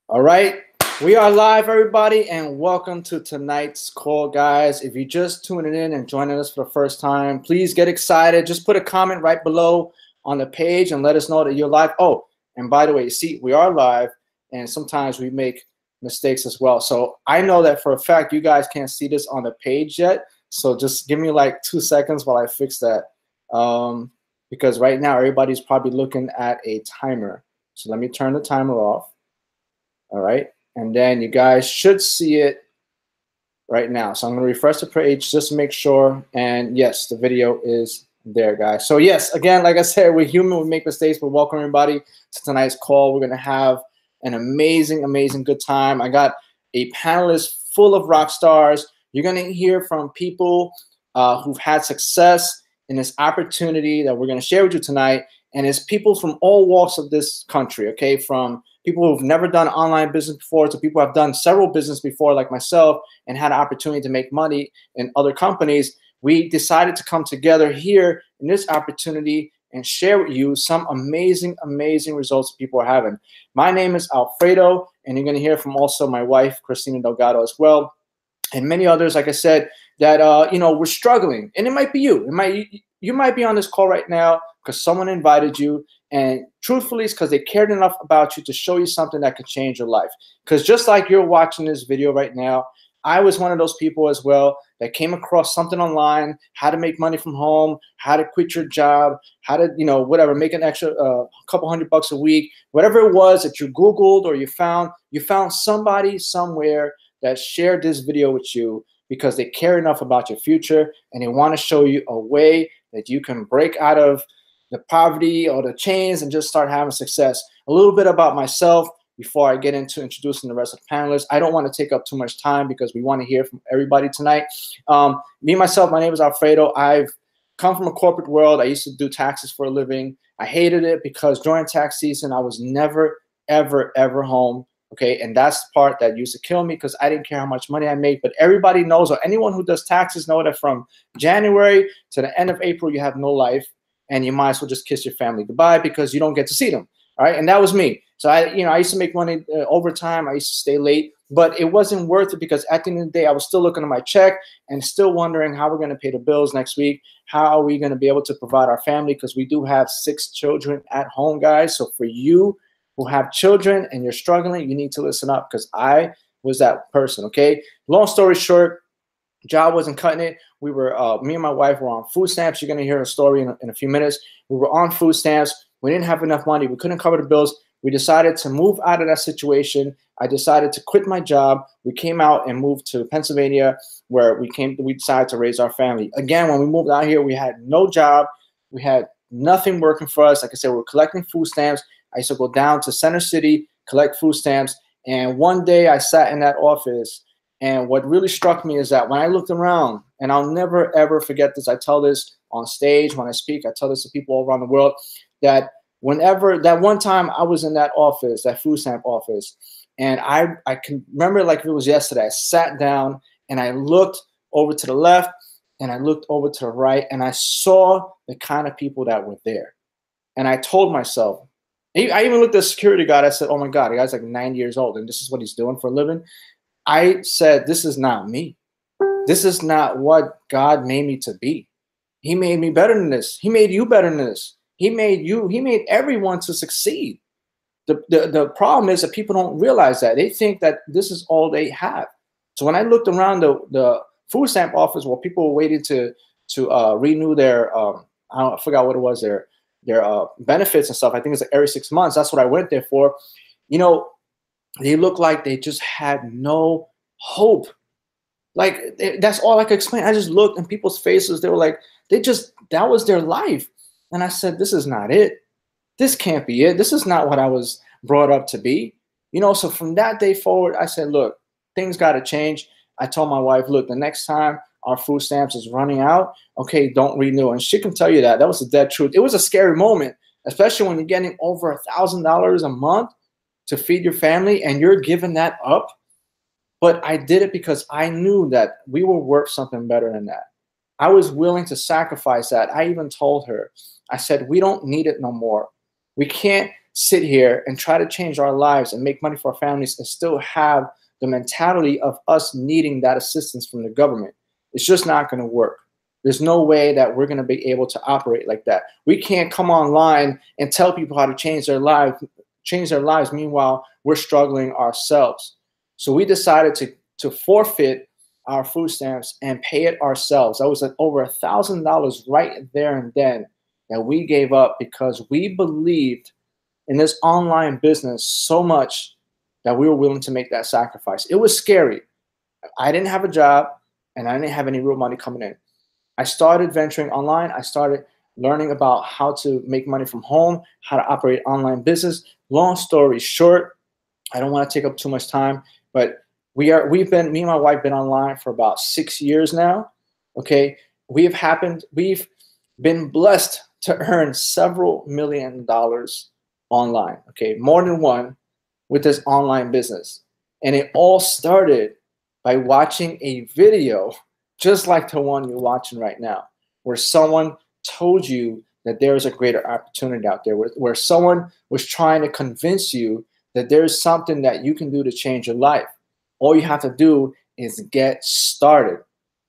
All right, we are live, everybody, and welcome to tonight's call, guys. If you're just tuning in and joining us for the first time, please get excited. Just put a comment right below on the page and let us know that you're live. Oh, and by the way, you see, we are live, and sometimes we make mistakes as well. So I know that for a fact you guys can't see this on the page yet, so just give me like 2 seconds while I fix that, because right now everybody's probably looking at a timer. So let me turn the timer off. All right, and then you guys should see it right now. So I'm going to refresh the page just to make sure. And yes, the video is there, guys. So yes, again, like I said, we're human, we make mistakes, but welcome everybody to tonight's call. We're going to have an amazing, amazing good time. I got a panelist full of rock stars. You're going to hear from people who've had success in this opportunity that we're going to share with you tonight. And it's people from all walks of this country, okay? From people who've never done online business before to people who have done several business before, like myself, and had an opportunity to make money in other companies. We decided to come together here in this opportunity and share with you some amazing, amazing results people are having. My name is Alfredo, and you're going to hear from also my wife, Christina Delgado, as well, and many others, like I said, that you know, we're struggling. And it might be you. You might be on this call right now because someone invited you, and truthfully, it's because they cared enough about you to show you something that could change your life. Because just like you're watching this video right now, I was one of those people as well that came across something online, how to make money from home, how to quit your job, how to, you know, whatever, make an extra couple $100 a week, whatever it was that you Googled or you found somebody somewhere that shared this video with you because they care enough about your future and they want to show you a way that you can break out of the poverty or the chains and just start having success. A little bit about myself before I get into introducing the rest of the panelists. I don't want to take up too much time because we want to hear from everybody tonight. Me, myself, my name is Alfredo. I've come from a corporate world. I used to do taxes for a living. I hated it because during tax season, I was never, ever, ever home. Okay, and that's the part that used to kill me because I didn't care how much money I made. But everybody knows, or anyone who does taxes know that from January to the end of April, you have no life, and you might as well just kiss your family goodbye because you don't get to see them. All right, and that was me. So I used to make money overtime. I used to stay late, but it wasn't worth it because at the end of the day, I was still looking at my check and still wondering how we're going to pay the bills next week. How are we going to be able to provide our family? Because we do have 6 children at home, guys. So for you who have children and you're struggling, you need to listen up because I was that person, okay? Long story short, job wasn't cutting it. We were, me and my wife were on food stamps. You're going to hear a story in a few minutes. We were on food stamps. We didn't have enough money. We couldn't cover the bills. We decided to move out of that situation. I decided to quit my job. We came out and moved to Pennsylvania where we decided to raise our family. Again, when we moved out here, we had no job. We had nothing working for us. Like I said, we were collecting food stamps. I used to go down to Center City, collect food stamps. And one day I sat in that office, and what really struck me is that when I looked around, and I'll never, ever forget this, I tell this on stage when I speak, I tell this to people all around the world, that whenever, that one time I was in that office, that food stamp office, and I can remember it like it was yesterday. I sat down and I looked over to the left and I looked over to the right, and I saw the kind of people that were there. And I told myself, I even looked at the security guard. I said, oh my God, the guy's like 90 years old and this is what he's doing for a living. I said, this is not me. This is not what God made me to be. He made me better than this. He made you better than this. He made you, he made everyone to succeed. The problem is that people don't realize that. They think that this is all they have. So when I looked around the food stamp office where people were waiting to renew their, I forgot what it was, their benefits and stuff. I think it's like every 6 months. That's what I went there for. You know, they looked like they just had no hope. Like, that's all I could explain. I just looked in people's faces. They were like, that was their life. And I said, this is not it. This can't be it. This is not what I was brought up to be. You know, so from that day forward, I said, look, things got to change. I told my wife, look, the next time our food stamps is running out, okay, don't renew. And she can tell you that. That was the dead truth. It was a scary moment, especially when you're getting over $1,000 a month to feed your family and you're giving that up. But I did it because I knew that we were worth something better than that. I was willing to sacrifice that. I even told her, I said, we don't need it no more. We can't sit here and try to change our lives and make money for our families and still have the mentality of us needing that assistance from the government. It's just not going to work. There's no way that we're going to be able to operate like that. We can't come online and tell people how to change their lives. Meanwhile, we're struggling ourselves. So we decided to forfeit our food stamps and pay it ourselves. That was like over $1,000 right there and then that we gave up because we believed in this online business so much that we were willing to make that sacrifice. It was scary. I didn't have a job and I didn't have any real money coming in. I started venturing online. I started learning about how to make money from home, how to operate online business. Long story short, I don't want to take up too much time, but me and my wife been online for about 6 years now. Okay. We've been blessed to earn several $1 million online. Okay. More than one with this online business. And it all started by watching a video just like the one you're watching right now, where someone told you that there is a greater opportunity out there, where someone was trying to convince you that there's something that you can do to change your life. All you have to do is get started.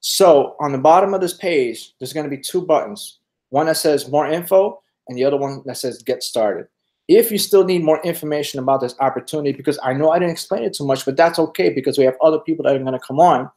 So on the bottom of this page, there's going to be 2 buttons. One that says more info and the other one that says get started. If you still need more information about this opportunity, because I know I didn't explain it too much, but that's okay because we have other people that are going to come on.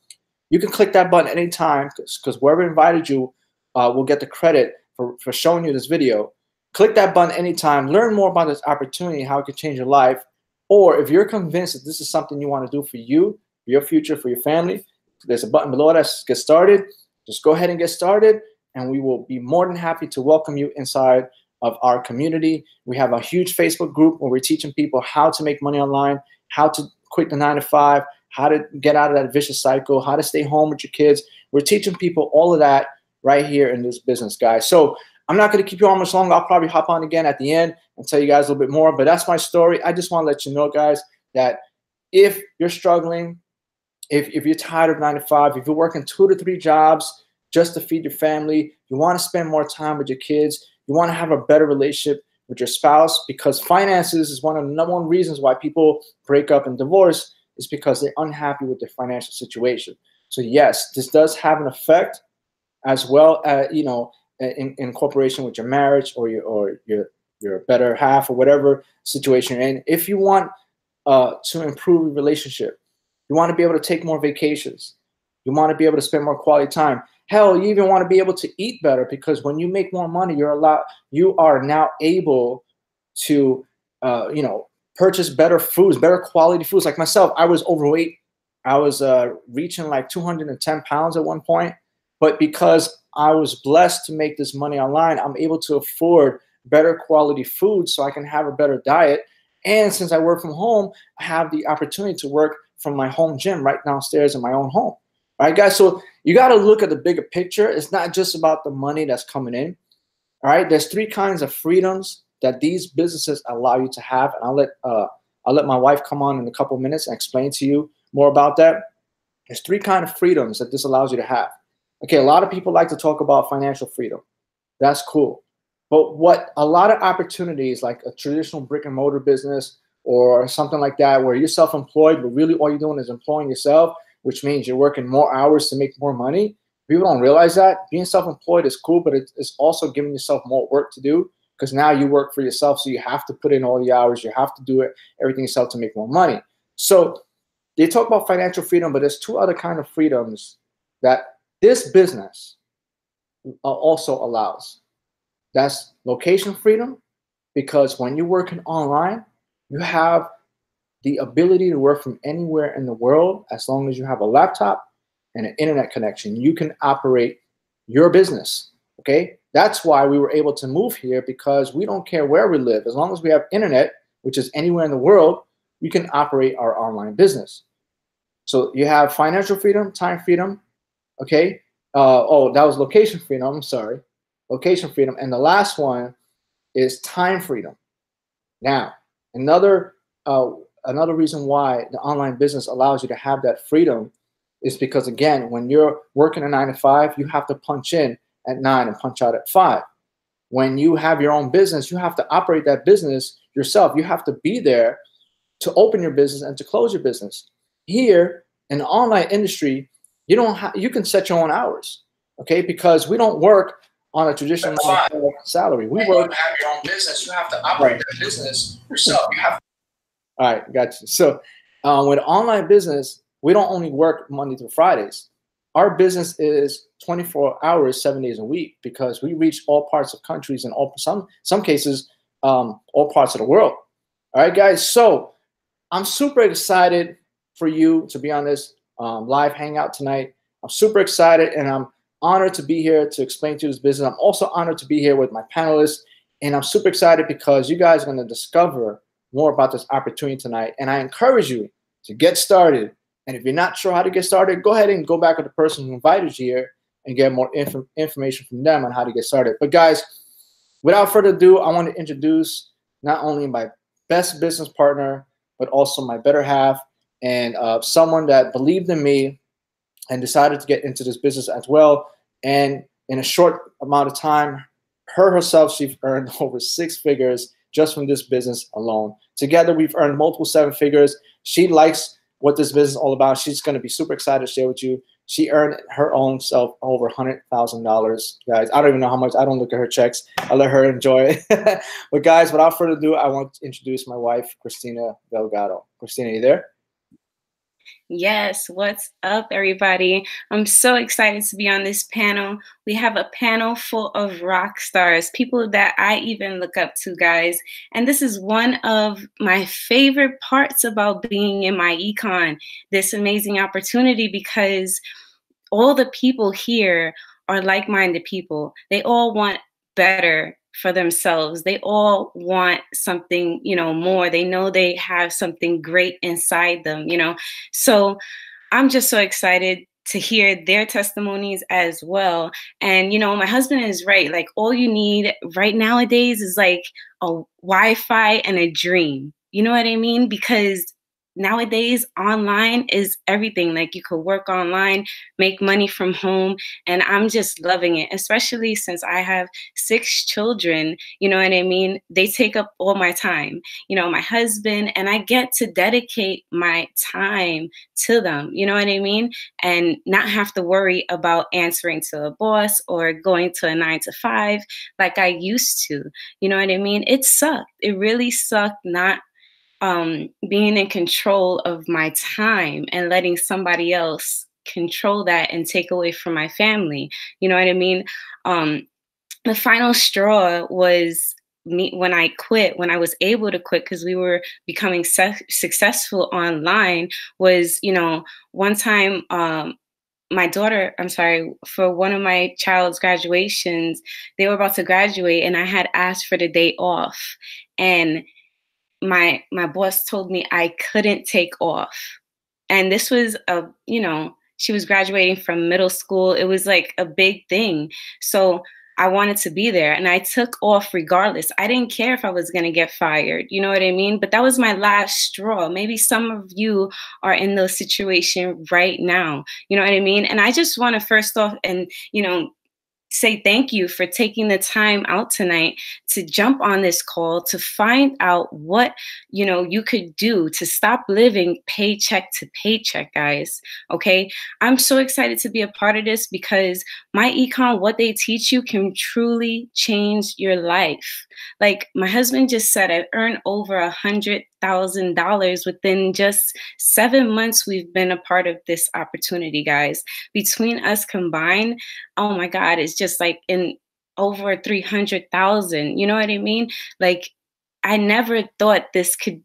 You can click that button anytime because whoever invited you will get the credit for showing you this video. Click that button anytime. Learn more about this opportunity, how it can change your life. Or if you're convinced that this is something you want to do for you, for your future, for your family, there's a button below that says get started. Just go ahead and get started, and we will be more than happy to welcome you inside of our community. We have a huge Facebook group where we're teaching people how to make money online, how to quit the 9-to-5, how to get out of that vicious cycle, how to stay home with your kids. We're teaching people all of that right here in this business, guys. So I'm not going to keep you on much longer. I'll probably hop on again at the end and tell you guys a little bit more, but that's my story. I just want to let you know, guys, that if you're struggling, if you're tired of 9-to-5, if you're working 2 to 3 jobs just to feed your family, you want to spend more time with your kids, you want to have a better relationship with your spouse, because finances is one of the #1 reasons why people break up and divorce, is because they're unhappy with their financial situation. So yes, this does have an effect as well, in cooperation with your marriage or your better half or whatever situation you're in. If you want to improve your relationship, you want to be able to take more vacations, you want to be able to spend more quality time. Hell, you even want to be able to eat better, because when you make more money, you are now able to, purchase better foods, better quality foods. Like myself, I was overweight. I was reaching like 210 pounds at one point. But because I was blessed to make this money online, I'm able to afford better quality food so I can have a better diet. And since I work from home, I have the opportunity to work from my home gym right downstairs in my own home. All right, guys? So you got to look at the bigger picture. It's not just about the money that's coming in. All right, there's 3 kinds of freedoms that these businesses allow you to have. And I'll let my wife come on in a couple of minutes and explain to you more about that. There's 3 kinds of freedoms that this allows you to have. Okay, a lot of people like to talk about financial freedom. That's cool. But what a lot of opportunities, like a traditional brick and mortar business or something like that, where you're self-employed, but really all you're doing is employing yourself, which means you're working more hours to make more money. People don't realize that. Being self-employed is cool, but it's also giving yourself more work to do, because now you work for yourself, so you have to put in all the hours. You have to do everything yourself to make more money. So they talk about financial freedom, but there's 2 other kinds of freedoms that this business also allows. That's location freedom, because when you're working online, you have the ability to work from anywhere in the world. As long as you have a laptop and an internet connection, you can operate your business. Okay, that's why we were able to move here, because we don't care where we live. As long as we have internet, which is anywhere in the world, we can operate our online business. So you have financial freedom, time freedom. Okay. That was location freedom. I'm sorry. Location freedom. And the last one is time freedom. Now, another reason why the online business allows you to have that freedom is because, again, when you're working a 9-to-5, you have to punch in at 9 and punch out at 5. When you have your own business, you have to operate that business yourself. You have to be there to open your business and to close your business. Here in the online industry, you can set your own hours, okay? Because we don't work on a traditional salary. We work. You have your own business. You have to operate that business yourself. All right, gotcha. So with online business, we don't only work Monday through Fridays. Our business is 24 hours, 7 days a week, because we reach all parts of countries and some cases, all parts of the world. All right, guys. So I'm super excited for you to be on this live hangout tonight. I'm super excited, and I'm honored to be here to explain to you this business. I'm also honored to be here with my panelists, and I'm super excited because you guys are going to discover more about this opportunity tonight. And I encourage you to get started. And if you're not sure how to get started, go ahead and go back to the person who invited you here and get more information from them on how to get started. But guys, without further ado, I want to introduce not only my best business partner, but also my better half, and someone that believed in me and decided to get into this business as well. And in a short amount of time, herself, she's earned over 6 figures just from this business alone. Together, we've earned multiple 7 figures. She likes what this business is all about. She's going to be super excited to share with you. She earned her own self over $100,000, guys. I don't even know how much. I don't look at her checks. I let her enjoy it. But guys, without further ado, I want to introduce my wife, Christina Delgado. Christina, you there? Yes, what's up, everybody? I'm so excited to be on this panel. We have a panel full of rock stars, people that I even look up to, guys. And this is one of my favorite parts about being in Myecon, this amazing opportunity, because all the people here are like-minded people. They all want better for themselves. They all want something, more. They know they have something great inside them, So I'm just so excited to hear their testimonies as well. And, my husband is right. Like, all you need right nowadays is like a Wi-Fi and a dream. You know what I mean? Because nowadays online is everything. Like, you could work online, make money from home, and I'm just loving it, especially since I have 6 children. You know what I mean? They take up all my time, my husband, and I get to dedicate my time to them, you know what I mean? And not have to worry about answering to a boss or going to a 9 to 5 like I used to. You know what I mean? It sucked. It really sucked not being in control of my time and letting somebody else control that and take away from my family. You know what I mean? The final straw was me when I quit, when I was able to quit because we were becoming successful online, was, one time my daughter, for one of my child's graduations, they were about to graduate and I had asked for the day off. And my boss told me I couldn't take off. And this was she was graduating from middle school. It was like a big thing. So I wanted to be there and I took off regardless. I didn't care if I was going to get fired. You know what I mean? But that was my last straw. Maybe some of you are in those situations right now. You know what I mean? And I just want to first off and, say thank you for taking the time out tonight to jump on this call to find out what you could do to stop living paycheck to paycheck, guys. Okay, I'm so excited to be a part of this because Myecon, what they teach you can truly change your life. Like my husband just said, I've earned over $100,000 within just 7 months we've been a part of this opportunity, guys. Between us combined, oh my God, it's just like in over 300,000. You know what I mean? Like, I never thought this could,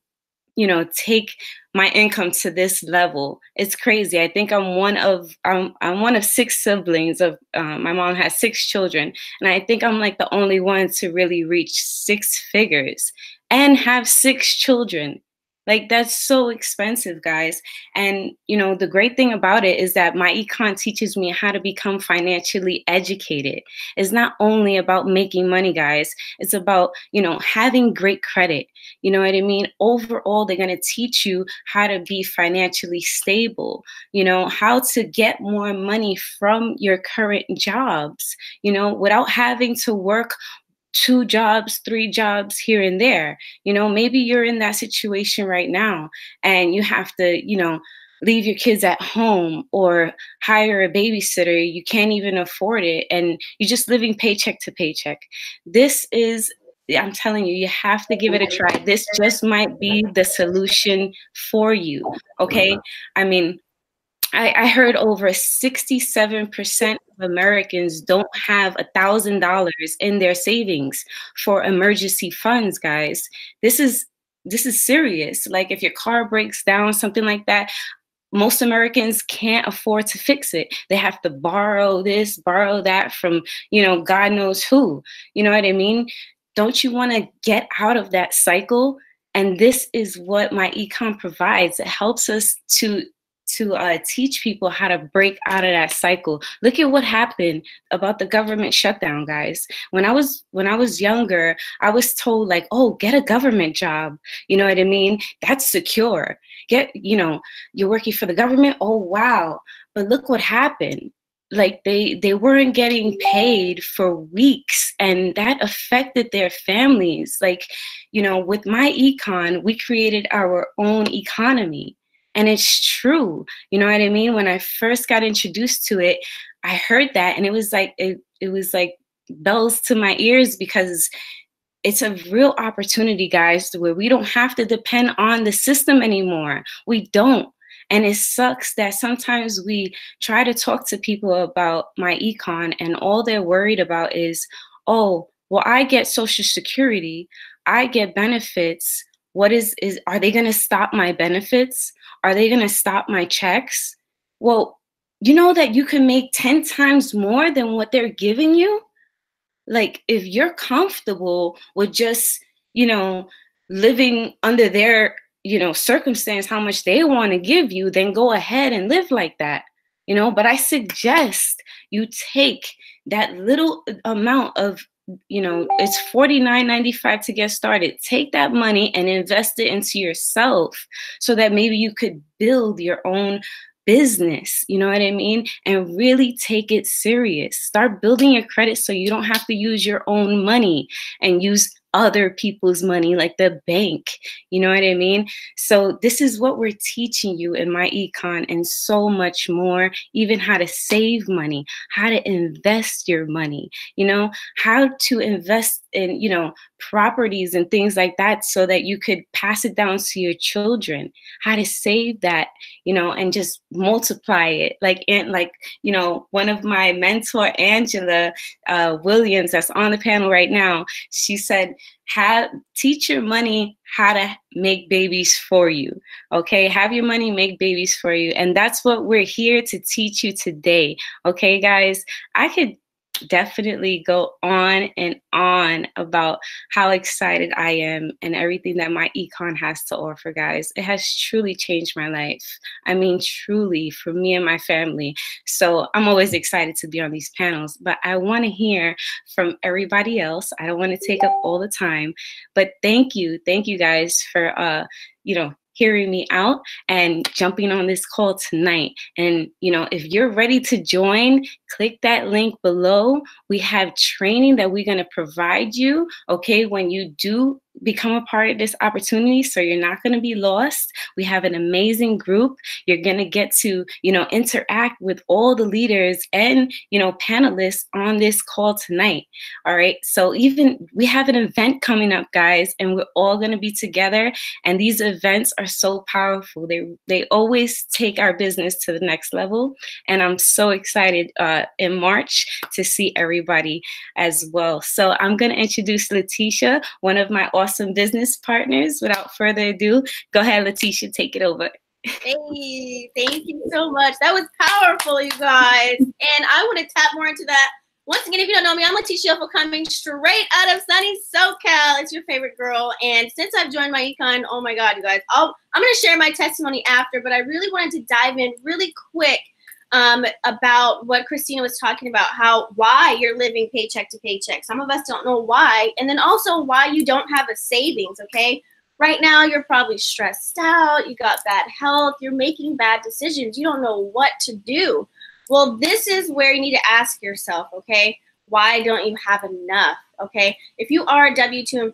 take my income to this level. It's crazy. I think I'm one of 6 siblings. Of my mom has 6 children, and I think I'm like the only one to really reach 6 figures and have 6 children. Like, that's so expensive, guys. And, the great thing about it is that Myecon teaches me how to become financially educated. It's not only about making money, guys. It's about, having great credit. You know what I mean? Overall, they're going to teach you how to be financially stable, how to get more money from your current jobs, without having to work 2 jobs, 3 jobs here and there. You know, maybe you're in that situation right now and you have to, you know, leave your kids at home or hire a babysitter. You can't even afford it and you're just living paycheck to paycheck. This is, I'm telling you, you have to give it a try. This just might be the solution for you. Okay. I mean, I heard over 67% of Americans don't have $1,000 in their savings for emergency funds, guys. This is serious. Like if your car breaks down, something like that, most Americans can't afford to fix it. They have to borrow this, borrow that from, you know, God knows who. You know what I mean? Don't you want to get out of that cycle? And this is what my econ provides. It helps us to teach people how to break out of that cycle. Look at what happened about the government shutdown, guys. When I was younger, I was told like, oh, get a government job. You know what I mean? That's secure. You know, you're working for the government. Oh, wow. But look what happened. Like they weren't getting paid for weeks and that affected their families. Like, you know, with my econ, we created our own economy. And it's true. You know what I mean? When I first got introduced to it, I heard that and it was like it was like bells to my ears because it's a real opportunity, guys, where we don't have to depend on the system anymore. We don't. And it sucks that sometimes we try to talk to people about my econ and all they're worried about is, oh, well, I get Social Security, I get benefits. What are they going to stop my benefits? Are they going to stop my checks? Well, you know that you can make 10 times more than what they're giving you? Like, if you're comfortable with just, you know, living under their, you know, circumstance, how much they want to give you, then go ahead and live like that, you know. But I suggest you take that little amount of, you know, it's $49.95 to get started. Take that money and invest it into yourself so that maybe you could build your own business, you know what I mean? And really take it serious. Start building your credit so you don't have to use your own money and use other people's money like the bank, you know what I mean? So this is what we're teaching you in my econ and so much more, even how to save money, how to invest your money, you know, how to invest in, you know, properties and things like that so that you could pass it down to your children, how to save that, you know, and just multiply it. Like, you know, one of my mentor, Angela Williams, that's on the panel right now, she said, teach your money how to make babies for you. Okay, have your money make babies for you. And that's what we're here to teach you today. Okay, guys, I could definitely go on and on about how excited I am and everything that my econ has to offer, guys. It has truly changed my life. I mean, truly, for me and my family. So I'm always excited to be on these panels, but I want to hear from everybody else. I don't want to take up all the time, but thank you guys for you know, hearing me out and jumping on this call tonight. And, you know, if you're ready to join, click that link below. We have training that we're going to provide you, okay, when you do become a part of this opportunity, so you're not going to be lost. We have an amazing group. You're going to get to, you know, interact with all the leaders and, you know, panelists on this call tonight. All right. So even we have an event coming up, guys, and we're all going to be together. And these events are so powerful. They always take our business to the next level. And I'm so excited in March to see everybody as well. So I'm going to introduce Letitia, one of my awesome business partners. Without further ado, go ahead, Letitia, take it over. Hey, thank you so much. That was powerful, you guys. And I want to tap more into that. Once again, if you don't know me, I'm Letitia, coming straight out of sunny SoCal. It's your favorite girl. And since I've joined my econ, oh my God, you guys, I'm going to share my testimony after, but I really wanted to dive in really quick about what Christina was talking about, why you're living paycheck to paycheck. Some of us don't know why, and then also why you don't have a savings, okay? Right now, you're probably stressed out, you got bad health, you're making bad decisions, you don't know what to do. Well, this is where you need to ask yourself, okay? Why don't you have enough? Okay, if you are a W-2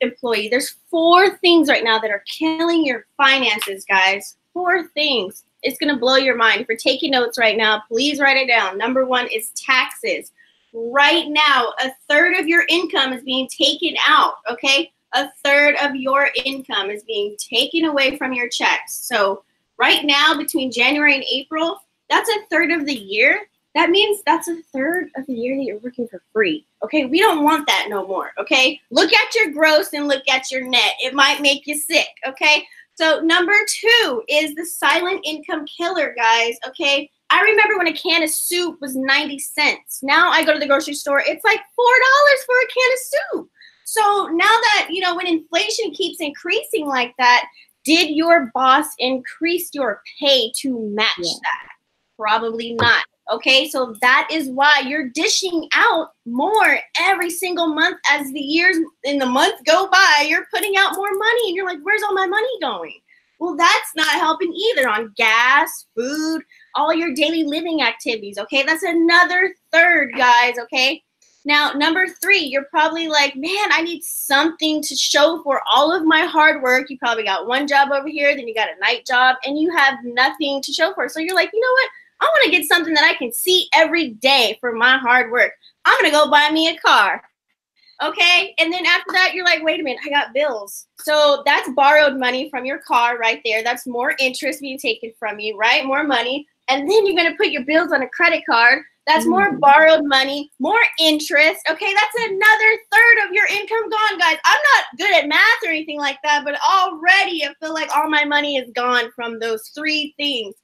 employee, there's 4 things right now that are killing your finances, guys. 4 things. It's gonna blow your mind. If you're taking notes right now, please write it down. Number 1 is taxes. Right now, 1/3 of your income is being taken out, okay? 1/3 of your income is being taken away from your checks. So right now, between January and April, that's 1/3 of the year. That means that's 1/3 of the year that you're working for free, okay? We don't want that no more, okay? Look at your gross and look at your net. It might make you sick, okay? So number 2 is the silent income killer, guys, okay? I remember when a can of soup was 90 cents. Now I go to the grocery store, it's like $4 for a can of soup. So now that, you know, when inflation keeps increasing like that, did your boss increase your pay to match that? Probably not. Okay, so that is why you're dishing out more every single month as the years and the months go by. You're putting out more money and you're like, where's all my money going? Well, that's not helping either on gas, food, all your daily living activities. Okay, that's another 1/3, guys. Okay, now number 3, you're probably like, man, I need something to show for all of my hard work. You probably got one job over here, then you got a night job, and you have nothing to show for it. So you're like, you know what? I want to get something that I can see every day for my hard work. I'm going to go buy me a car. Okay? And then after that, you're like, wait a minute, I got bills. So that's borrowed money from your car right there. That's more interest being taken from you, right? More money. And then you're going to put your bills on a credit card. That's more borrowed money, more interest. Okay? That's another 1/3 of your income gone, guys. I'm not good at math or anything like that, but already I feel like all my money is gone from those 3 things.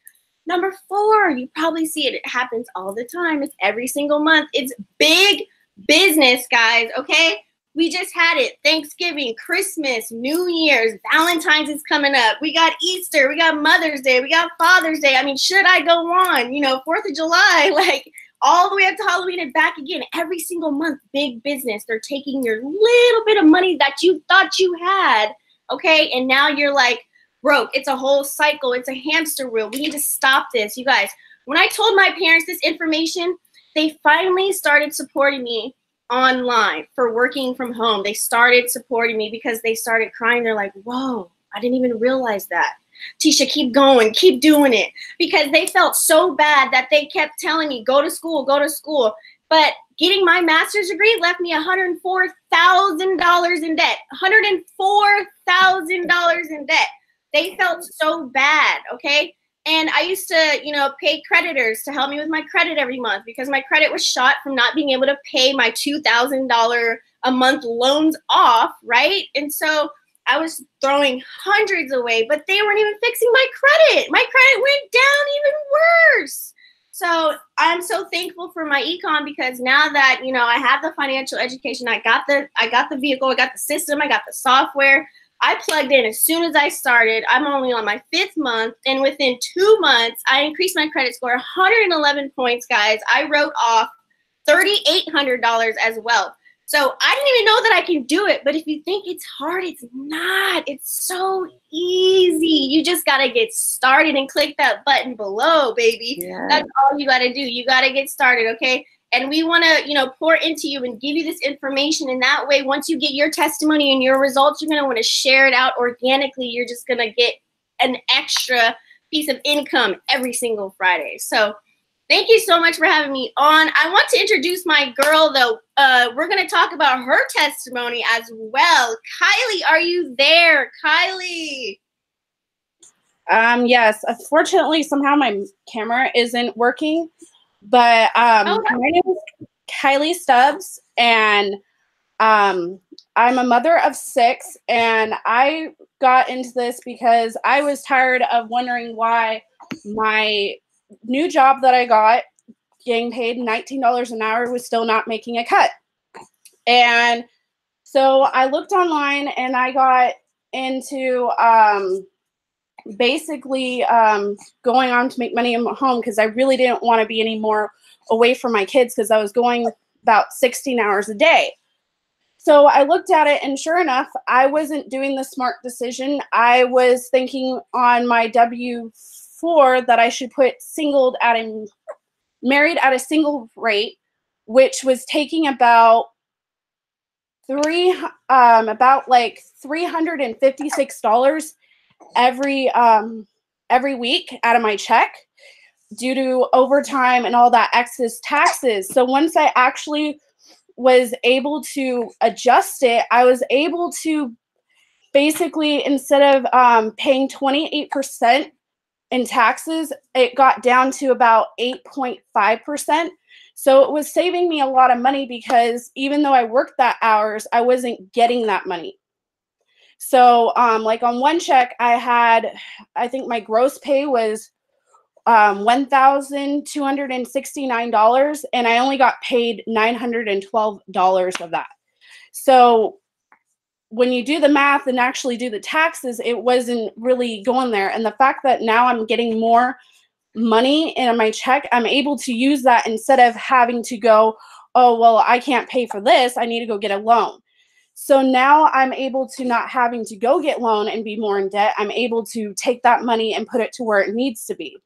Number 4, you probably see it. It happens all the time. It's every single month. It's big business, guys, okay? We just had it. Thanksgiving, Christmas, New Year's, Valentine's is coming up. We got Easter. We got Mother's Day. We got Father's Day. I mean, should I go on? You know, 4th of July, like all the way up to Halloween and back again. Every single month, big business. They're taking your little bit of money that you thought you had, okay? And now you're like, broke. It's a whole cycle. It's a hamster wheel. We need to stop this. You guys, when I told my parents this information, they finally started supporting me online for working from home. They started supporting me because they started crying. They're like, whoa, I didn't even realize that. Tisha, keep going, keep doing it. Because they felt so bad that they kept telling me, go to school, go to school. But getting my master's degree left me $104,000 in debt. $104,000 in debt. They felt so bad, okay? And I used to, you know, pay creditors to help me with my credit every month because my credit was shot from not being able to pay my $2,000 a month loans off, right? And so I was throwing hundreds away, but they weren't even fixing my credit. My credit went down even worse. So I'm so thankful for my econ because now that, you know, I have the financial education, I got the vehicle, I got the system, I got the software. I plugged in as soon as I started. I'm only on my 5th month, and within 2 months, I increased my credit score 111 points, guys. I wrote off $3,800 as well. So I didn't even know that I can do it, but if you think it's hard, it's not. It's so easy. You just got to get started and click that button below, baby. Yeah. That's all you got to do. You got to get started, okay? And we want to, you know, pour into you and give you this information. And that way, once you get your testimony and your results, you're going to want to share it out organically. You're just going to get an extra piece of income every single Friday. So thank you so much for having me on. I want to introduce my girl, though. We're going to talk about her testimony as well. Kylie, are you there? Kylie. Yes. Unfortunately, somehow my camera isn't working. But my name is Kylie Stubbs, and I'm a mother of 6, and I got into this because I was tired of wondering why my new job that I got, getting paid $19 an hour, was still not making a cut. And so I looked online, and I got into basically going on to make money in my home because I really didn't want to be any more away from my kids because I was going about 16 hours a day. So I looked at it, and sure enough, I wasn't doing the smart decision. I was thinking on my W-4 that I should put married at a single rate which was taking about like $356 every week out of my check due to overtime and all that excess taxes. So once I actually was able to adjust it, I was able to basically, instead of paying 28% in taxes, it got down to about 8.5%. So it was saving me a lot of money because even though I worked that hours, I wasn't getting that money. So like on one check, I think my gross pay was $1,269, and I only got paid $912 of that. So when you do the math and actually do the taxes, it wasn't really going there. And the fact that now I'm getting more money in my check, I'm able to use that instead of having to go, oh, well, I can't pay for this, I need to go get a loan. So now I'm able to not having to go get loan and be more in debt. I'm able to take that money and put it to where it needs to be.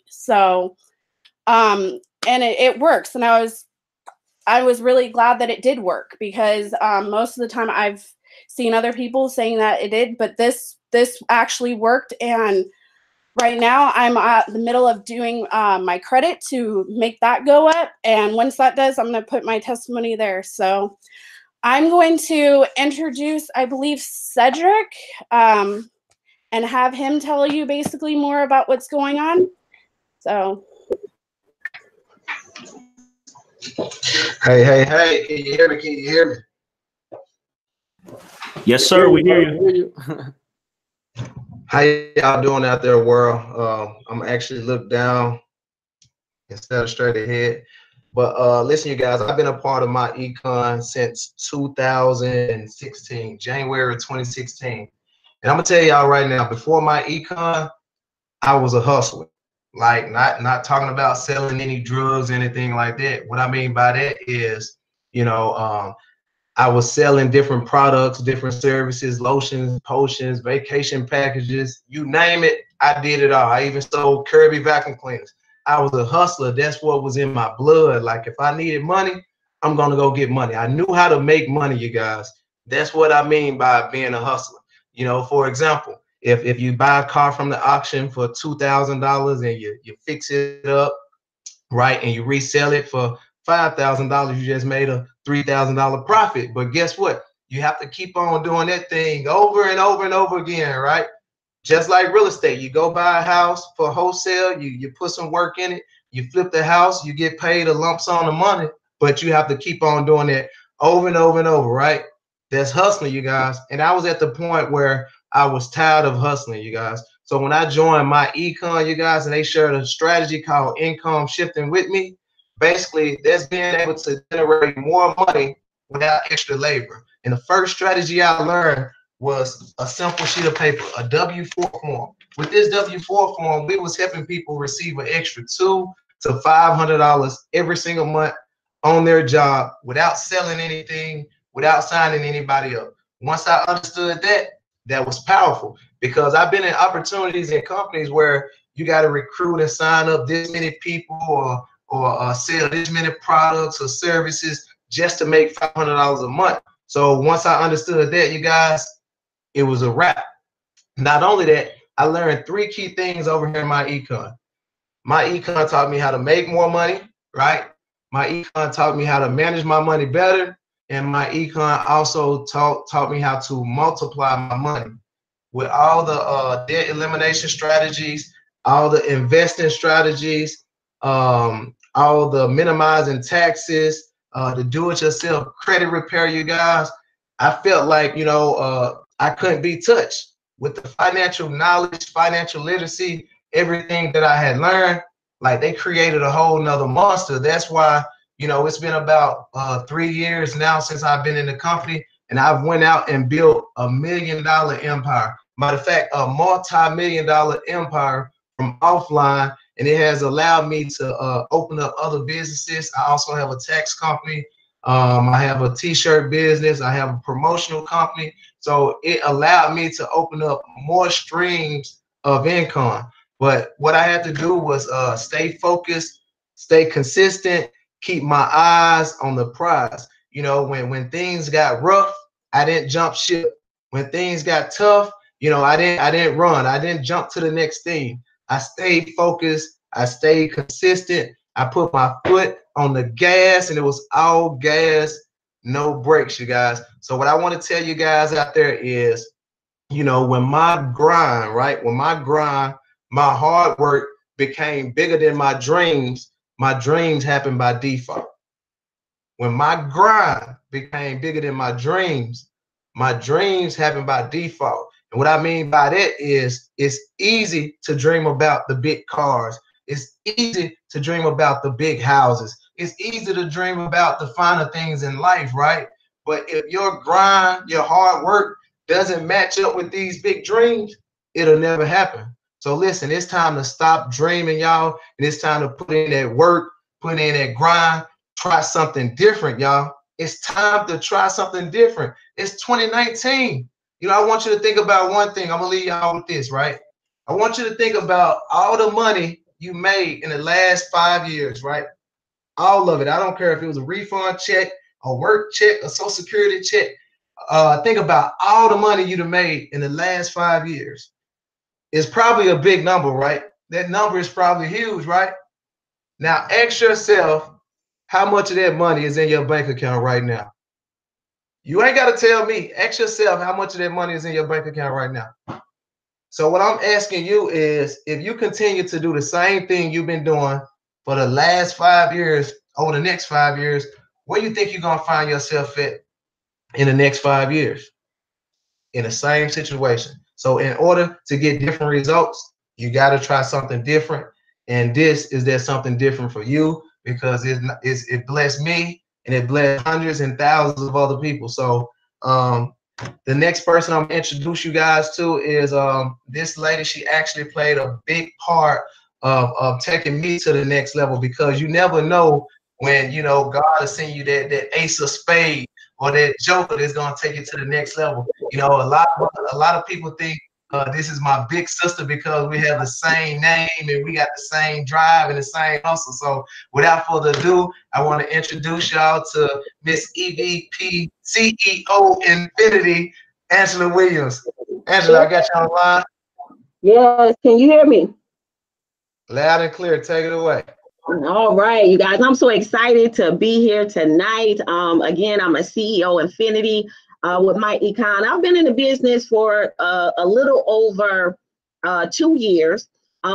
So, and it works. And I was really glad that it did work, because most of the time I've seen other people saying that it did, but this actually worked. And right now I'm at the middle of doing my credit to make that go up. And once that does, I'm going to put my testimony there. So I'm going to introduce, I believe, Cedric, and have him tell you basically more about what's going on. So. Hey, can you hear me? Can you hear me? Yes, sir, we hear you. How y'all doing out there, world? I'm actually look down instead of straight ahead. But listen, you guys, I've been a part of Myecon since 2016, January 2016. And I'm gonna tell y'all right now, before Myecon, I was a hustler. Like not talking about selling any drugs, anything like that. What I mean by that is, you know, I was selling different products, different services, lotions, potions, vacation packages, you name it, I did it all. I even sold Kirby vacuum cleaners. I was a hustler. That's what was in my blood. Like if I needed money, I'm gonna go get money. I knew how to make money, you guys. That's what I mean by being a hustler. You know, for example, if you buy a car from the auction for $2,000 and you fix it up, right, and you resell it for $5,000, you just made a $3,000 profit. But guess what? You have to keep on doing that thing over and over and over again, right? Just like real estate, you go buy a house for wholesale, you put some work in it, you flip the house, you get paid a lump sum of money, but you have to keep on doing it over and over and over, right? That's hustling, you guys. And I was at the point where I was tired of hustling, you guys. So when I joined Myecon, you guys, and they shared a strategy called income shifting with me, basically that's being able to generate more money without extra labor. And the first strategy I learned was a simple sheet of paper, a W-4 form. With this W-4 form, we was helping people receive an extra $200 to $500 every single month on their job without selling anything, without signing anybody up. Once I understood that, that was powerful, because I've been in opportunities in companies where you got to recruit and sign up this many people or sell this many products or services just to make $500 a month. So once I understood that, you guys, it was a wrap. Not only that, I learned 3 key things over here in Myecon. Myecon taught me how to make more money, right? Myecon taught me how to manage my money better. And Myecon also taught me how to multiply my money. With all the debt elimination strategies, all the investing strategies, all the minimizing taxes, the do-it-yourself credit repair, you guys, I felt like, you know, I couldn't be touched. With the financial knowledge, financial literacy, everything that I had learned, like they created a whole nother monster. That's why, you know, it's been about 3 years now since I've been in the company, and I've went out and built $1 million empire. Matter of fact, a multi-million-dollar empire from offline, and it has allowed me to open up other businesses. I also have a tax company. I have a t-shirt business. I have a promotional company. So it allowed me to open up more streams of income. But what I had to do was stay focused, stay consistent, keep my eyes on the prize. You know, when things got rough, I didn't jump ship. When things got tough, you know, I didn't run. I didn't jump to the next thing. I stayed focused. I stayed consistent. I put my foot on the gas, and it was all gas, no brakes, you guys. So what I want to tell you guys out there is, you know, when my grind, right? When my grind, my hard work became bigger than my dreams happened by default. When my grind became bigger than my dreams happened by default. And what I mean by that is it's easy to dream about the big cars. It's easy to dream about the big houses. It's easy to dream about the finer things in life, right? But if your grind, your hard work doesn't match up with these big dreams, it'll never happen. So listen, it's time to stop dreaming, y'all. And it's time to put in that work, put in that grind, try something different, y'all. It's time to try something different. It's 2019. You know, I want you to think about one thing. I'm gonna leave y'all with this, right? I want you to think about all the money you made in the last 5 years, right? All of it. I don't care if it was a refund check, a work check, a Social Security check. Think about all the money you've made in the last 5 years. It's probably a big number, right? That number is probably huge, right? Now, ask yourself how much of that money is in your bank account right now. You ain't got to tell me. Ask yourself how much of that money is in your bank account right now. So what I'm asking you is, if you continue to do the same thing you've been doing for the last 5 years, over the next 5 years, where do you think you're going to find yourself at in the next 5 years? In the same situation. So in order to get different results, you got to try something different. And this is there something different for you, because it blessed me and it blessed hundreds and thousands of other people. So the next person I'm gonna introduce you guys to is this lady. She actually played a big part of taking me to the next level, because you never know when, you know, God is sending you that ace of spades or that joker that's gonna take you to the next level. You know, a lot of people think this is my big sister because we have the same name and we got the same drive and the same hustle. So without further ado, I want to introduce y'all to Miss EVP CEO Infinity, Angela Williams. Angela, I got you on the line. Yes, can you hear me? Loud and clear. Take it away. All right, you guys, I'm so excited to be here tonight. Again, I'm a CEO Infinity with Myecon. I've been in the business for a little over 2 years.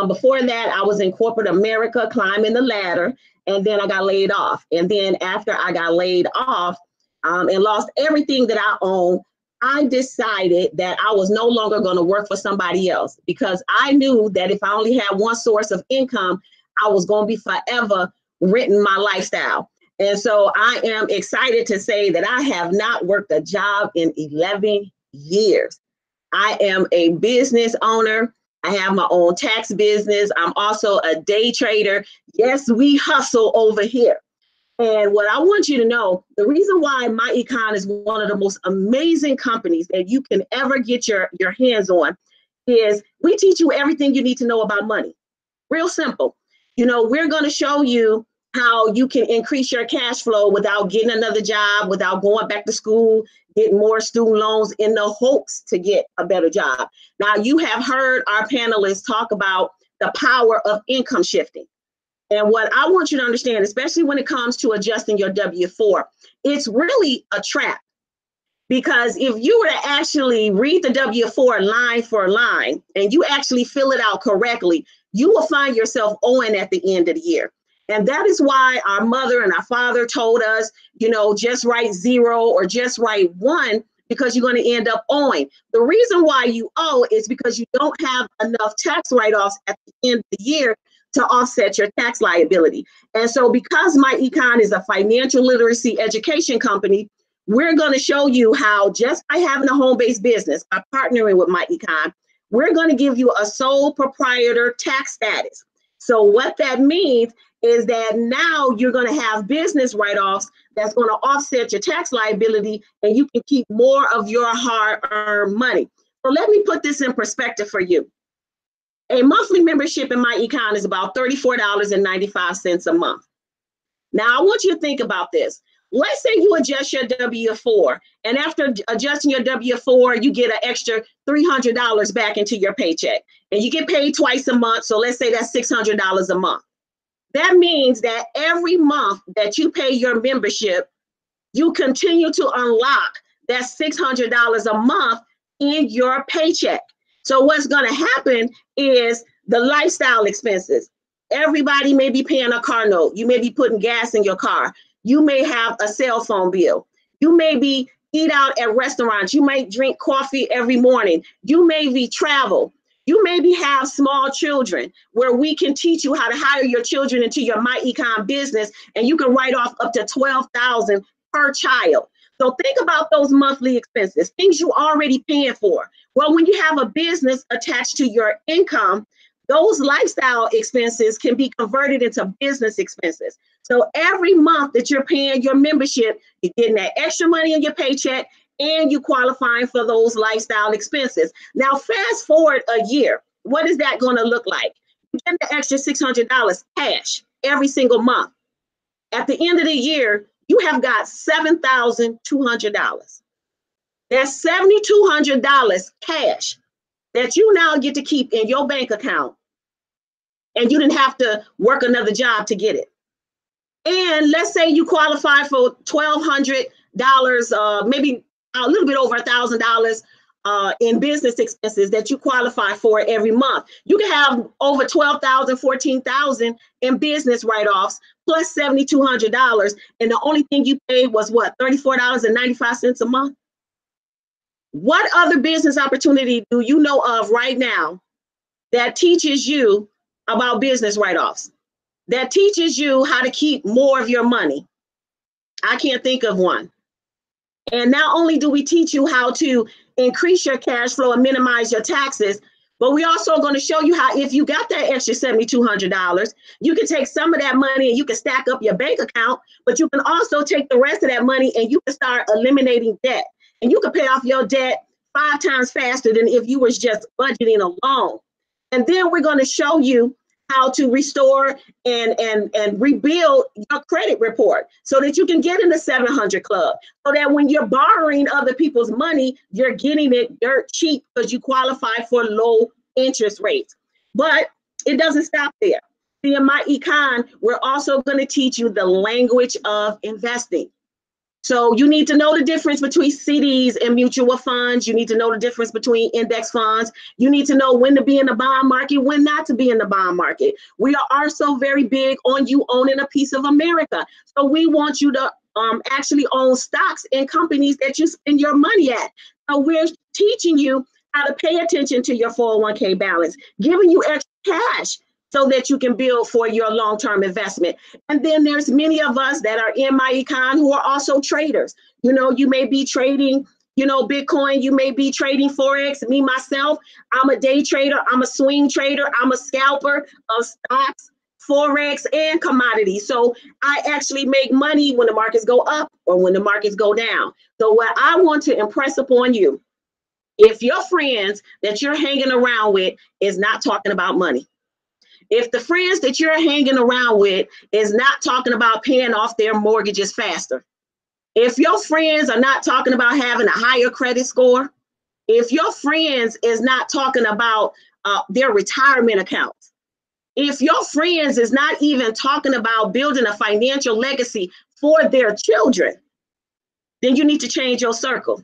Before that, I was in corporate America, climbing the ladder, and then I got laid off. And then after I got laid off and lost everything that I own, I decided that I was no longer going to work for somebody else, because I knew that if I only had one source of income, I was going to be forever renting my lifestyle. And so I am excited to say that I have not worked a job in 11 years. I am a business owner. I have my own tax business. I'm also a day trader. Yes, we hustle over here. And what I want you to know, the reason why Myecon is one of the most amazing companies that you can ever get your hands on is we teach you everything you need to know about money. Real simple. You know, we're going to show you how you can increase your cash flow without getting another job, without going back to school, getting more student loans in the hopes to get a better job. Now, you have heard our panelists talk about the power of income shifting. And what I want you to understand, especially when it comes to adjusting your W-4, it's really a trap. Because if you were to actually read the W-4 line for line, and you actually fill it out correctly, you will find yourself owing at the end of the year. And that is why our mother and our father told us, you know, just write 0 or just write 1, because you're going to end up owing. The reason why you owe is because you don't have enough tax write-offs at the end of the year to offset your tax liability. And so because Myecon is a financial literacy education company, we're going to show you how, just by having a home-based business, by partnering with Myecon, we're going to give you a sole proprietor tax status. So what that means is that now you're going to have business write-offs that's going to offset your tax liability, and you can keep more of your hard-earned money. So let me put this in perspective for you. A monthly membership in Myecon is about $34.95 a month. Now, I want you to think about this. Let's say you adjust your W-4, and after adjusting your W-4, you get an extra $300 back into your paycheck, and you get paid twice a month. So let's say that's $600 a month. That means that every month that you pay your membership, you continue to unlock that $600 a month in your paycheck. So what's going to happen is the lifestyle expenses. Everybody may be paying a car note. You may be putting gas in your car. You may have a cell phone bill. You may be eat out at restaurants. You might drink coffee every morning. You may be travel. You maybe have small children where we can teach you how to hire your children into your MyEcon business, and you can write off up to $12,000 per child. So think about those monthly expenses, things you're already paying for. Well, when you have a business attached to your income, those lifestyle expenses can be converted into business expenses. So every month that you're paying your membership, you're getting that extra money in your paycheck, and you qualifying for those lifestyle expenses. Now, fast forward a year. What is that going to look like? You get the extra $600 cash every single month. At the end of the year, you have got $7,200. That's $7,200 cash that you now get to keep in your bank account, and you didn't have to work another job to get it. And let's say you qualify for $1,200, maybe a little bit over $1,000 in business expenses that you qualify for every month. You can have over $12,000, $14,000 in business write-offs plus $7,200, and the only thing you paid was what, $34.95 a month? What other business opportunity do you know of right now that teaches you about business write-offs, that teaches you how to keep more of your money? I can't think of one. And not only do we teach you how to increase your cash flow and minimize your taxes, but we're also going to show you how, if you got that extra $7,200, you can take some of that money and you can stack up your bank account, but you can also take the rest of that money and you can start eliminating debt. And you can pay off your debt 5 times faster than if you was just budgeting a loan. And then we're going to show you how to restore and rebuild your credit report so that you can get in the 700 club, so that when you're borrowing other people's money, you're getting it dirt cheap because you qualify for low interest rates. But it doesn't stop there. See, in MyEcon, we're also going to teach you the language of investing. So you need to know the difference between CDs and mutual funds. You need to know the difference between index funds. You need to know when to be in the bond market, when not to be in the bond market. We are also very big on you owning a piece of America. So we want you to actually own stocks in companies that you spend your money at. So we're teaching you how to pay attention to your 401k balance, giving you extra cash so that you can build for your long-term investment. And then there's many of us that are in MyEcon who are also traders. You know, you may be trading, you know, Bitcoin, you may be trading Forex. Me, myself, I'm a day trader, I'm a swing trader, I'm a scalper of stocks, Forex, and commodities. So I actually make money when the markets go up or when the markets go down. So what I want to impress upon you, if your friends that you're hanging around with is not talking about money, if the friends that you're hanging around with is not talking about paying off their mortgages faster, if your friends are not talking about having a higher credit score, if your friends is not talking about their retirement accounts, if your friends is not even talking about building a financial legacy for their children, then you need to change your circle.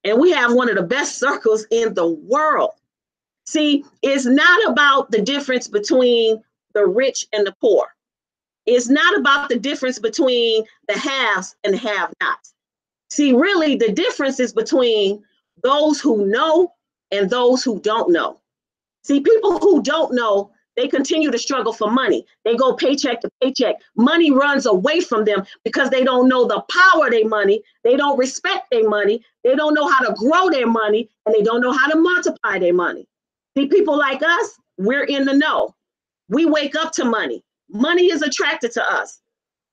And we have one of the best circles in the world. See, it's not about the difference between the rich and the poor. It's not about the difference between the haves and the have-nots. See, really, the difference is between those who know and those who don't know. See, people who don't know, they continue to struggle for money. They go paycheck to paycheck. Money runs away from them because they don't know the power of their money. They don't respect their money. They don't know how to grow their money, and they don't know how to multiply their money. See, people like us, we're in the know. We wake up to money. Money is attracted to us.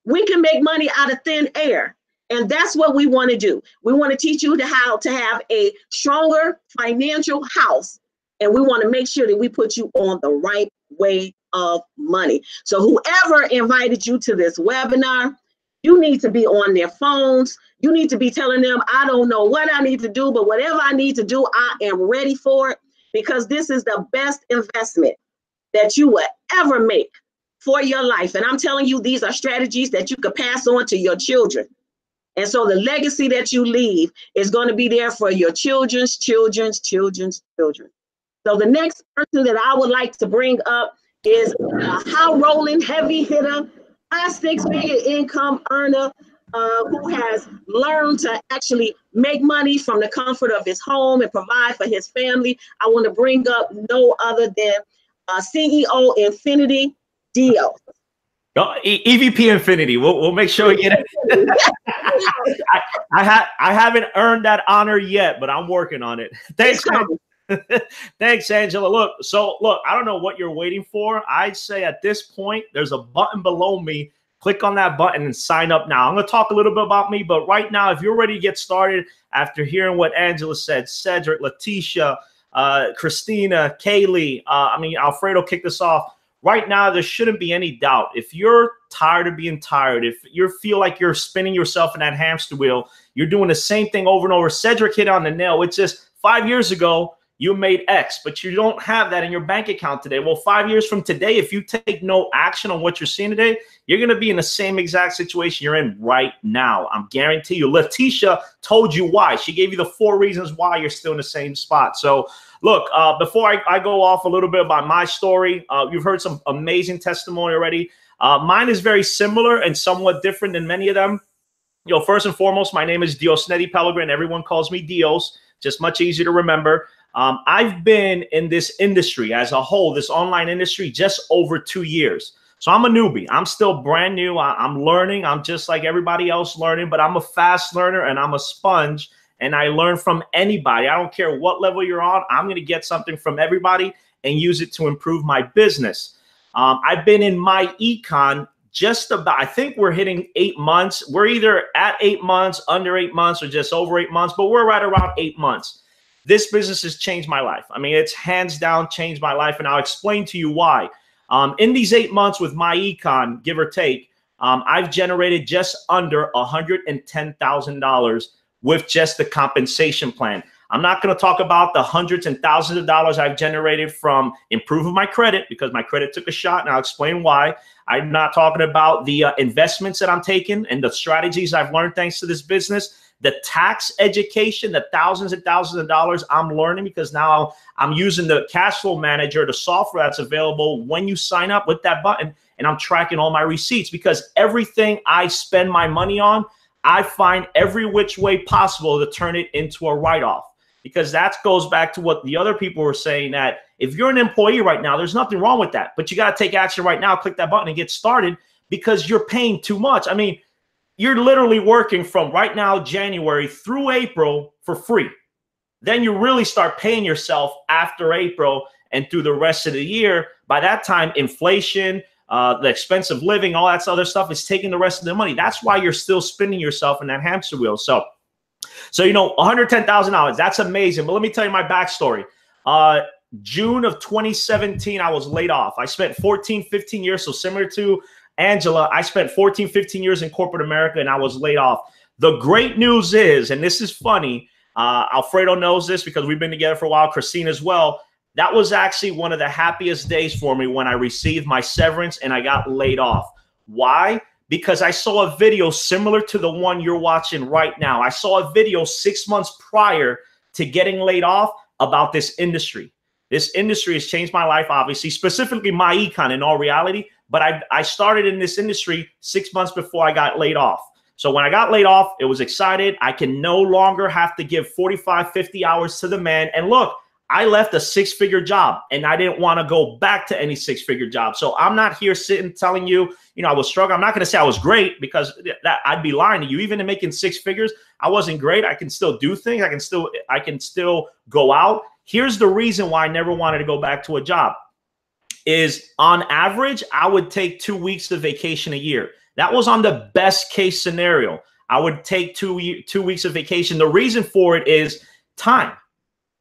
We can make money out of thin air. And that's what we want to do. We want to teach you how to have a stronger financial house. And we want to make sure that we put you on the right way of money. So whoever invited you to this webinar, you need to be on their phones. You need to be telling them, I don't know what I need to do, but whatever I need to do, I am ready for it, because this is the best investment that you will ever make for your life. And I'm telling you, these are strategies that you could pass on to your children. And so the legacy that you leave is going to be there for your children's children's children's children. So the next person that I would like to bring up is a high rolling, heavy hitter, high six-figure income earner who has learned to actually make money from the comfort of his home and provide for his family. I want to bring up no other than CEO Infinity Dio. EVP Infinity. We'll make sure we get it. I haven't earned that honor yet, but I'm working on it. Thanks, thanks, Angela. Look, I don't know what you're waiting for. I'd say at this point, there's a button below me. Click on that button and sign up now. I'm going to talk a little bit about me, but right now, if you're ready to get started after hearing what Angela said, Cedric, Letitia, Christina, Kaylee, Alfredo kicked us off. Right now, there shouldn't be any doubt. If you're tired of being tired, if you feel like you're spinning yourself in that hamster wheel, you're doing the same thing over and over. Cedric hit on the nail. It's just 5 years ago, you made X, but you don't have that in your bank account today. Well, 5 years from today, if you take no action on what you're seeing today, you're going to be in the same exact situation you're in right now. I'm guarantee you. Letitia told you why. She gave you the 4 reasons why you're still in the same spot. So look, before I go off a little bit about my story, you've heard some amazing testimony already. Mine is very similar and somewhat different than many of them. First and foremost, my name is Diosnedi Pellegrin. Everyone calls me Dios, just much easier to remember. I've been in this industry as a whole, this online industry, just over 2 years. So I'm a newbie. I'm still brand new. I'm learning. I'm just like everybody else learning, but I'm a fast learner and I'm a sponge. And I learn from anybody. I don't care what level you're on. I'm going to get something from everybody and use it to improve my business. I've been in Myecon just about, I think we're hitting 8 months. We're either at 8 months, under 8 months, or just over 8 months, but we're right around 8 months. This business has changed my life. I mean, it's hands down changed my life, and I'll explain to you why. In these 8 months with Myecon, give or take, I've generated just under $110,000 with just the compensation plan. I'm not going to talk about the hundreds and thousands of dollars I've generated from improving my credit, because my credit took a shot, and I'll explain why. I'm not talking about the investments that I'm taking and the strategies I've learned thanks to this business. The tax education, the thousands and thousands of dollars I'm learning, because now I'm using the cash flow manager, the software that's available when you sign up with that button, and I'm tracking all my receipts, because everything I spend my money on, I find every which way possible to turn it into a write-off, because that goes back to what the other people were saying, that if you're an employee right now, there's nothing wrong with that, but you got to take action right now, click that button and get started, because you're paying too much. I mean, you're literally working from right now, January through April, for free. Then you really start paying yourself after April and through the rest of the year. By that time, inflation, the expense of living, all that other stuff is taking the rest of the money. That's why you're still spinning yourself in that hamster wheel. So $110,000, that's amazing. But let me tell you my backstory. June of 2017, I was laid off. I spent 14, 15 years, so similar to Angela, I spent 14, 15 years in corporate America, and I was laid off. The great news is, and this is funny, Alfredo knows this because we've been together for a while, Christine as well, that was actually one of the happiest days for me when I received my severance and I got laid off. Why? Because I saw a video similar to the one you're watching right now. I saw a video 6 months prior to getting laid off about this industry. This industry has changed my life, obviously, specifically Myecon in all reality. But I started in this industry 6 months before I got laid off. So when I got laid off, it was excited. I can no longer have to give 45, 50 hours to the man. And look, I left a 6-figure job and I didn't want to go back to any 6-figure job. So I'm not here sitting telling you, I was struggling. I'm not going to say I was great, because that I'd be lying to you. Even in making 6 figures, I wasn't great. I can still do things. I can still go out. Here's the reason why I never wanted to go back to a job. Is on average, I would take 2 weeks of vacation a year. That was on the best case scenario. I would take 2 weeks of vacation. The reason for it is time.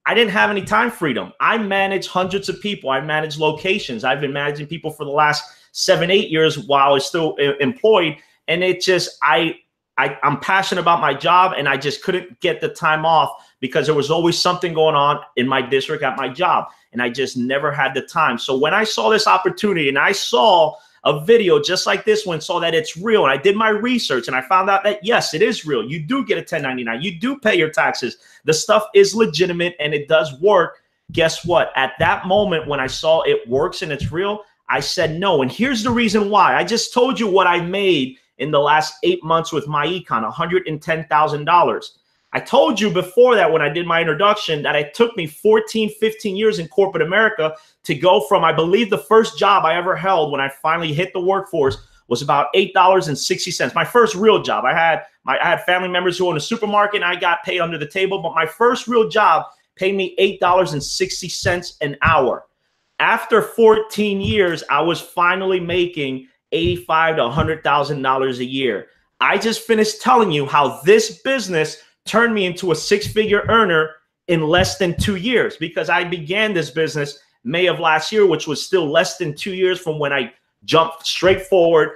I didn't have any time freedom. I manage hundreds of people. I manage locations. I've been managing people for the last 7, 8 years while I was still employed. And it just, I'm passionate about my job, and I just couldn't get the time off because there was always something going on in my district at my job. And I just never had the time. So when I saw this opportunity and I saw a video just like this one, saw that it's real, and I did my research and I found out that yes, it is real. You do get a 1099. You do pay your taxes. The stuff is legitimate and it does work. Guess what? At that moment when I saw it works and it's real, I said no. And here's the reason why. I just told you what I made in the last 8 months with Myecon, $110,000. I told you before that when I did my introduction that it took me 14, 15 years in corporate America to go from, I believe the first job I ever held when I finally hit the workforce was about $8.60. My first real job. I had family members who owned a supermarket and I got paid under the table, but my first real job paid me $8.60 an hour. After 14 years, I was finally making $85,000 to $100,000 a year. I just finished telling you how this business turned me into a 6-figure earner in less than 2 years, because I began this business May of last year, which was still less than 2 years from when I jumped straight forward,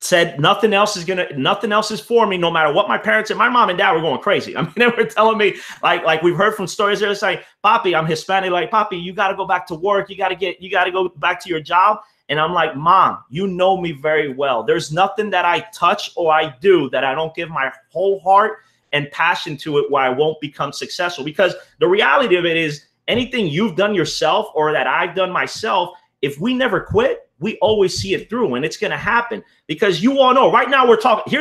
said nothing else is for me, no matter what my parents and my mom and dad were going crazy. I mean, they were telling me, like we've heard from stories, they're saying, Papi, I'm Hispanic, like, Papi, you got to go back to work. You got to go back to your job. And I'm like, Mom, you know me very well. There's nothing that I touch or I do that I don't give my whole heart and passion to it where I won't become successful. Because the reality of it is, anything you've done yourself or that I've done myself, if we never quit, we always see it through, and it's going to happen. Because you all know right now we're talking,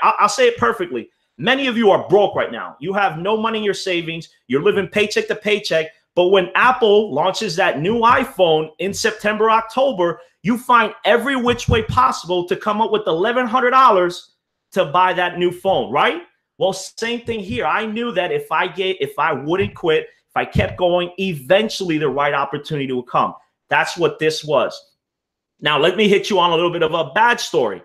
I'll say it perfectly. Many of you are broke right now. You have no money in your savings. You're living paycheck to paycheck. But when Apple launches that new iPhone in September, October, you find every which way possible to come up with $1,100 to buy that new phone, right? Well, same thing here. I knew that if I wouldn't quit, if I kept going, eventually the right opportunity would come. That's what this was. Now, let me hit you on a little bit of a bad story.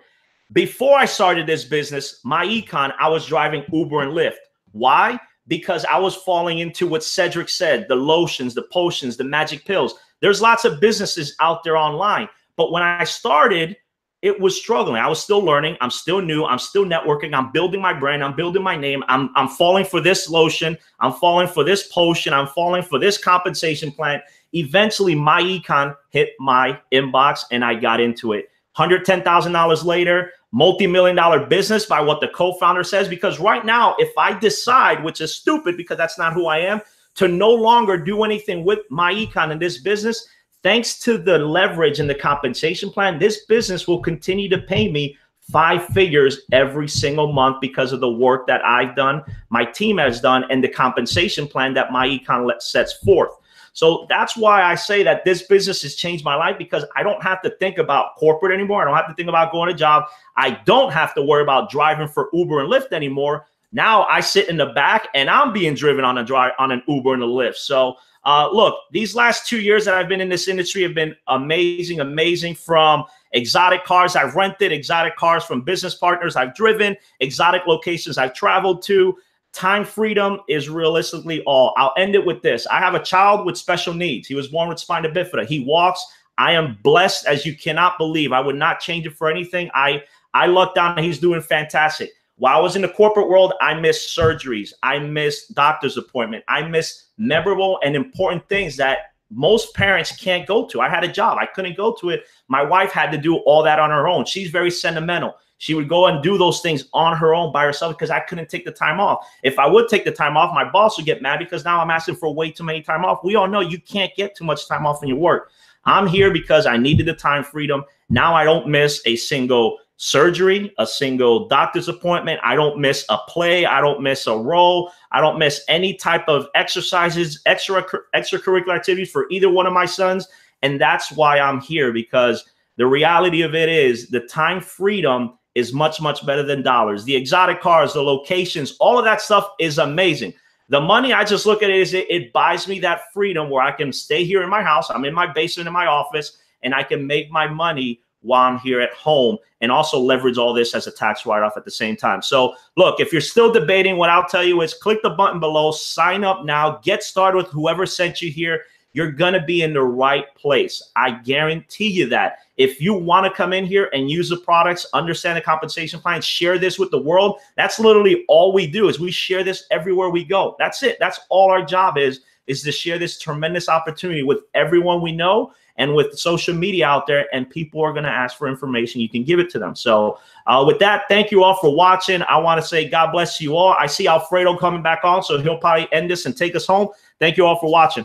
Before I started this business, Myecon, I was driving Uber and Lyft. Why? Because I was falling into what Cedric said, the lotions, the potions, the magic pills. There's lots of businesses out there online. But when I started, it was struggling. I was still learning. I'm still new. I'm still networking. I'm building my brand. I'm building my name. I'm falling for this lotion. I'm falling for this potion. I'm falling for this compensation plan. Eventually, Myecon hit my inbox and I got into it. $110,000 later, multi-million-dollar business by what the co-founder says. Because right now, if I decide, which is stupid because that's not who I am, to no longer do anything with Myecon in this business, thanks to the leverage and the compensation plan, this business will continue to pay me 5 figures every single month because of the work that I've done, my team has done, and the compensation plan that Myecon sets forth. So that's why I say that this business has changed my life, because I don't have to think about corporate anymore. I don't have to think about going to job. I don't have to worry about driving for Uber and Lyft anymore. Now I sit in the back and I'm being driven on an Uber and a Lyft. So look, these last 2 years that I've been in this industry have been amazing, amazing. From exotic cars I've rented, exotic cars from business partners I've driven, exotic locations I've traveled to. Time freedom is realistically all. I'll end it with this. I have a child with special needs. He was born with spina bifida. He walks. I am blessed as you cannot believe. I would not change it for anything. I lucked out and he's doing fantastic. While I was in the corporate world, I missed surgeries. I missed doctor's appointment. I missed memorable and important things that most parents can't go to. I had a job. I couldn't go to it. My wife had to do all that on her own. She's very sentimental. She would go and do those things on her own by herself because I couldn't take the time off. If I would take the time off, my boss would get mad because now I'm asking for way too many time off. We all know you can't get too much time off in your work. I'm here because I needed the time freedom. Now I don't miss a single surgery, a single doctor's appointment. I don't miss a play. I don't miss a role. I don't miss any type of exercises, extracurricular activities for either one of my sons. And that's why I'm here, because the reality of it is the time freedom is much, much better than dollars. The exotic cars, the locations, all of that stuff is amazing. The money, I just look at it as it buys me that freedom where I can stay here in my house. I'm in my basement in my office and I can make my money while I'm here at home, and also leverage all this as a tax write-off at the same time. So look, if you're still debating, what I'll tell you is click the button below, sign up now, get started with whoever sent you here. You're going to be in the right place. I guarantee you that. If you want to come in here and use the products, understand the compensation plan, share this with the world, that's literally all we do, is we share this everywhere we go. That's it. That's all our job is to share this tremendous opportunity with everyone we know and with social media out there, and people are going to ask for information. You can give it to them. So with that, thank you all for watching. I want to say God bless you all. I see Alfredo coming back on, so he'll probably end this and take us home. Thank you all for watching.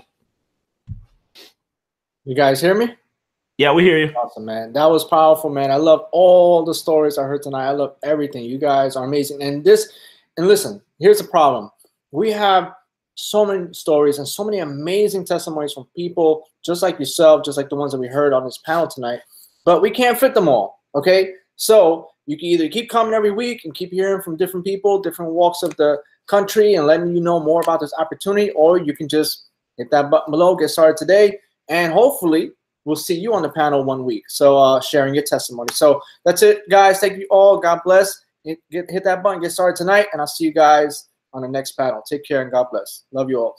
You guys hear me? Yeah, we hear you. Awesome, man. That was powerful, man. I love all the stories I heard tonight. I love everything. You guys are amazing. And listen, here's the problem. We have so many stories and so many amazing testimonies from people just like yourself, just like the ones that we heard on this panel tonight, but we can't fit them all, okay? So you can either keep coming every week and keep hearing from different people, different walks of the country, and letting you know more about this opportunity, or you can just hit that button below, get started today, and hopefully we'll see you on the panel one week. So sharing your testimony. So that's it, guys. Thank you all. God bless. Hit that button, get started tonight, and I'll see you guys on the next panel. Take care and God bless. Love you all.